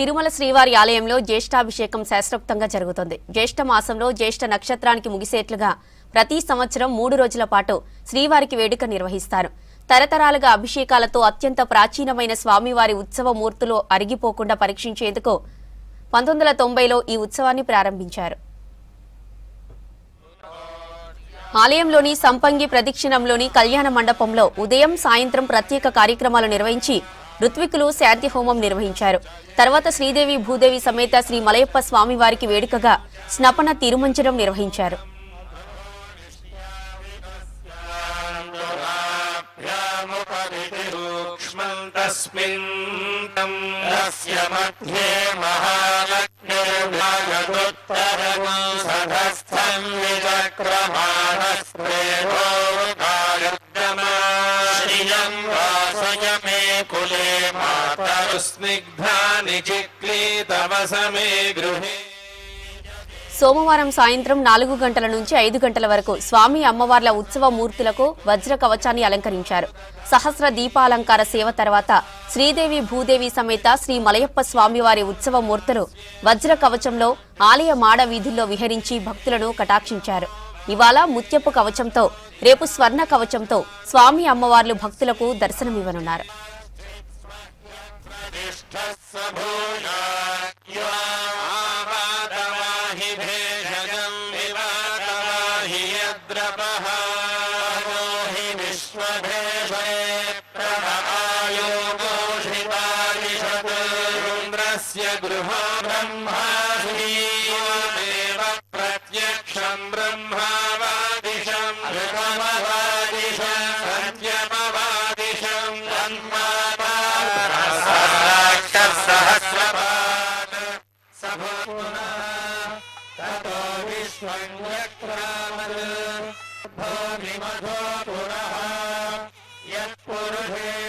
తిరుమల శ్రీవారి ఆలయంలో జ్యేష్ఠాభిషేకం శాస్త్రోక్తంగా జరుగుతుంది. జ్యేష్ఠ మాసంలో జ్యేష్ఠ నక్షత్రానికి ముగిసేట్లుగా ప్రతి సంవత్సరం 3 రోజుల పాటు శ్రీవారికి వేడుక నిర్వహిస్తారు. తరతరాలుగా అభిషేకాలతో అత్యంత ప్రాచీనమైన స్వామివారి ఉత్సవ మూర్తులు అరిగిపోకుండా పరీక్షించేందుకు 1990లో ఈ ఉత్సవాన్ని ప్రారంభించారు. ఆలయంలోని సంపంగి ప్రదక్షిణంలోని కళ్యాణ మండపంలో ఉదయం సాయంత్రం ప్రత్యేక కార్యక్రమాలు నిర్వహించి ఋత్వికులు శాంతి హోమం నిర్వహించారు. తర్వాత శ్రీదేవి భూదేవి సమేత శ్రీ మలయప్ప స్వామివారికి వేడుకగా స్నపన తిరుమంజనం నిర్వహించారు. సోమవారం సాయంత్రం 4 గంటల నుంచి 5 గంటల వరకు స్వామి అమ్మవార్ల ఉత్సవ మూర్తులకు వజ్ర కవచాన్ని అలంకరించారు. సహస్ర దీపాలంకార సేవ తర్వాత శ్రీదేవి భూదేవి సమేత శ్రీ మలయప్ప స్వామివారి ఉత్సవ మూర్తులు వజ్ర కవచంలో ఆలయ మాడ వీధుల్లో విహరించి భక్తులను కటాక్షించారు. ఇవాళ ముత్యపు కవచంతో, రేపు స్వర్ణ కవచంతో స్వామి అమ్మవార్లు భక్తులకు దర్శనమివ్వనున్నారు. యత్పురుషే